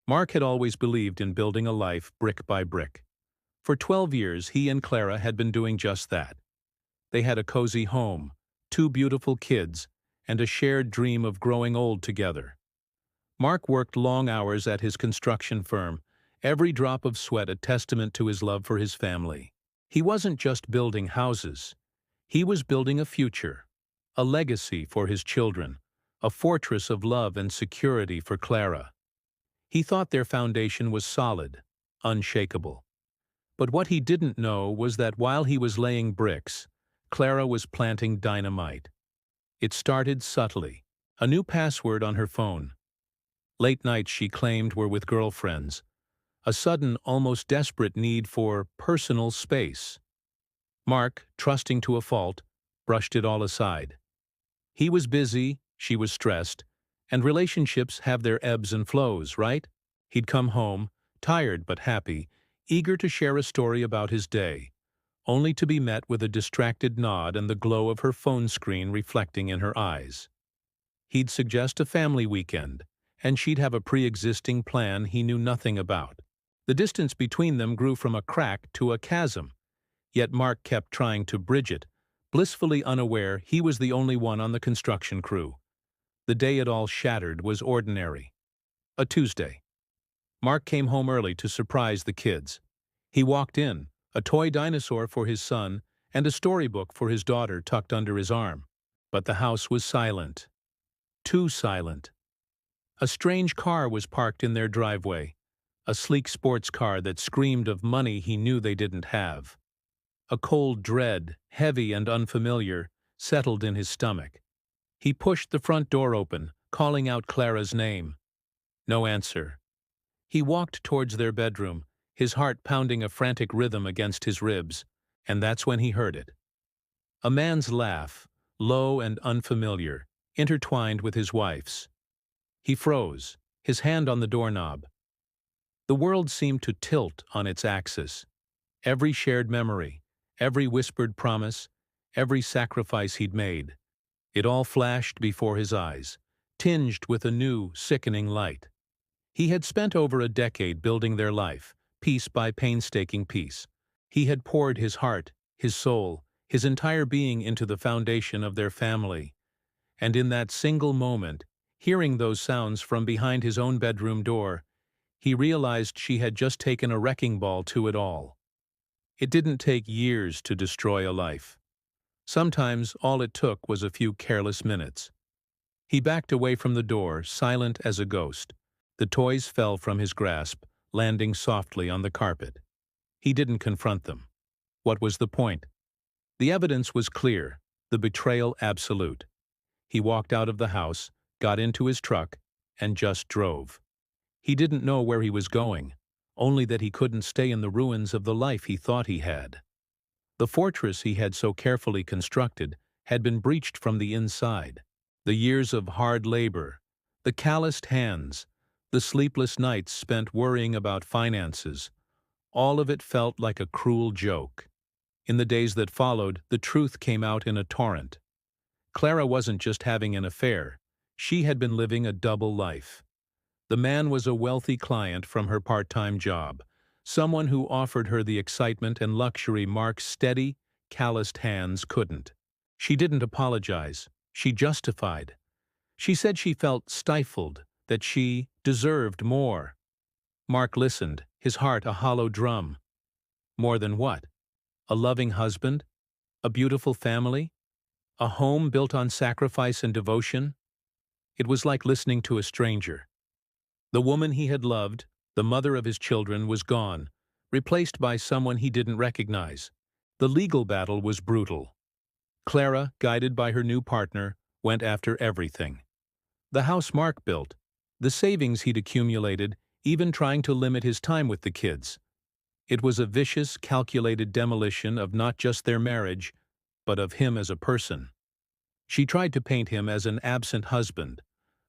Mark had always believed in building a life brick by brick. For 12 years, he and Clara had been doing just that. They had a cozy home, two beautiful kids, and a shared dream of growing old together. Mark worked long hours at his construction firm, every drop of sweat a testament to his love for his family. He wasn't just building houses. He was building a future, a legacy for his children, a fortress of love and security for Clara. He thought their foundation was solid, unshakable. But what he didn't know was that while he was laying bricks, Clara was planting dynamite. It started subtly, a new password on her phone. Late nights she claimed were with girlfriends, a sudden, almost desperate need for personal space. Mark, trusting to a fault, brushed it all aside. He was busy, she was stressed, and relationships have their ebbs and flows, right? He'd come home, tired but happy, eager to share a story about his day, only to be met with a distracted nod and the glow of her phone screen reflecting in her eyes. He'd suggest a family weekend, and she'd have a pre-existing plan he knew nothing about. The distance between them grew from a crack to a chasm, yet Mark kept trying to bridge it, blissfully unaware he was the only one on the construction crew. The day it all shattered was ordinary. A Tuesday. Mark came home early to surprise the kids. He walked in, a toy dinosaur for his son and a storybook for his daughter tucked under his arm. But the house was silent. Too silent. A strange car was parked in their driveway, a sleek sports car that screamed of money he knew they didn't have. A cold dread, heavy and unfamiliar, settled in his stomach. He pushed the front door open, calling out Clara's name. No answer. He walked towards their bedroom, his heart pounding a frantic rhythm against his ribs, and that's when he heard it. A man's laugh, low and unfamiliar, intertwined with his wife's. He froze, his hand on the doorknob. The world seemed to tilt on its axis. Every shared memory, every whispered promise, every sacrifice he'd made. It all flashed before his eyes, tinged with a new, sickening light. He had spent over a decade building their life, piece by painstaking piece. He had poured his heart, his soul, his entire being into the foundation of their family. And in that single moment, hearing those sounds from behind his own bedroom door, he realized she had just taken a wrecking ball to it all. It didn't take years to destroy a life. Sometimes all it took was a few careless minutes. He backed away from the door, silent as a ghost. The toys fell from his grasp, landing softly on the carpet. He didn't confront them. What was the point? The evidence was clear, the betrayal absolute. He walked out of the house, got into his truck, and just drove. He didn't know where he was going, only that he couldn't stay in the ruins of the life he thought he had. The fortress he had so carefully constructed had been breached from the inside. The years of hard labor, the calloused hands, the sleepless nights spent worrying about finances, all of it felt like a cruel joke. In the days that followed, the truth came out in a torrent. Clara wasn't just having an affair, she had been living a double life. The man was a wealthy client from her part-time job, someone who offered her the excitement and luxury Mark's steady, calloused hands couldn't. She didn't apologize, she justified. She said she felt stifled, that she deserved more. Mark listened, his heart a hollow drum. More than what? A loving husband? A beautiful family? A home built on sacrifice and devotion? It was like listening to a stranger. The woman he had loved, the mother of his children, was gone, replaced by someone he didn't recognize. The legal battle was brutal. Clara, guided by her new partner, went after everything. The house Mark built, the savings he'd accumulated, even trying to limit his time with the kids. It was a vicious, calculated demolition of not just their marriage, but of him as a person. She tried to paint him as an absent husband,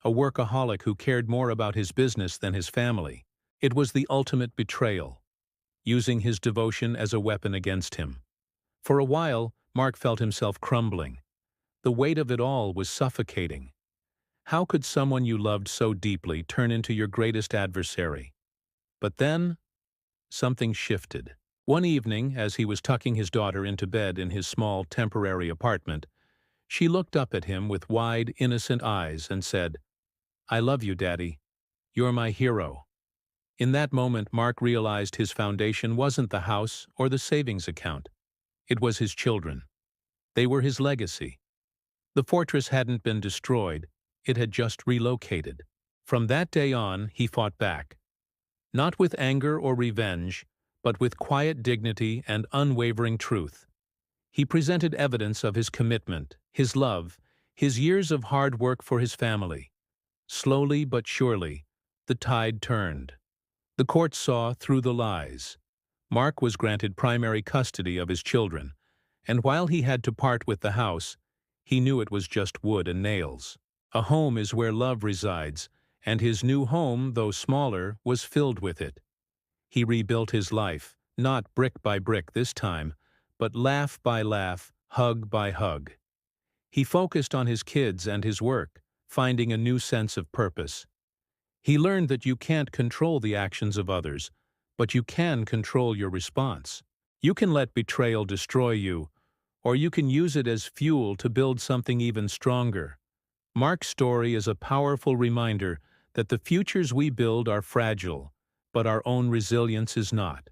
a workaholic who cared more about his business than his family. It was the ultimate betrayal, using his devotion as a weapon against him. For a while, Mark felt himself crumbling. The weight of it all was suffocating. How could someone you loved so deeply turn into your greatest adversary? But then, something shifted. One evening, as he was tucking his daughter into bed in his small, temporary apartment, she looked up at him with wide, innocent eyes and said, "I love you, Daddy. You're my hero." In that moment, Mark realized his foundation wasn't the house or the savings account. It was his children. They were his legacy. The fortress hadn't been destroyed, it had just relocated. From that day on, he fought back. Not with anger or revenge, but with quiet dignity and unwavering truth. He presented evidence of his commitment, his love, his years of hard work for his family. Slowly but surely, the tide turned. The court saw through the lies. Mark was granted primary custody of his children, and while he had to part with the house, he knew it was just wood and nails. A home is where love resides, and his new home, though smaller, was filled with it. He rebuilt his life, not brick by brick this time, but laugh by laugh, hug by hug. He focused on his kids and his work, finding a new sense of purpose. He learned that you can't control the actions of others, but you can control your response. You can let betrayal destroy you, or you can use it as fuel to build something even stronger. Mark's story is a powerful reminder that the futures we build are fragile, but our own resilience is not.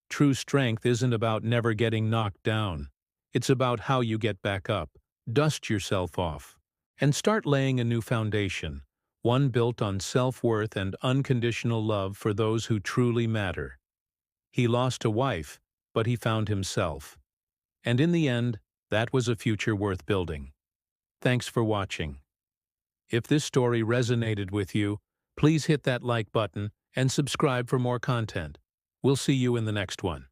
True strength isn't about never getting knocked down. It's about how you get back up, dust yourself off, and start laying a new foundation, one built on self-worth and unconditional love for those who truly matter. He lost a wife, but he found himself. And in the end, that was a future worth building. Thanks for watching. If this story resonated with you, please hit that like button and subscribe for more content. We'll see you in the next one.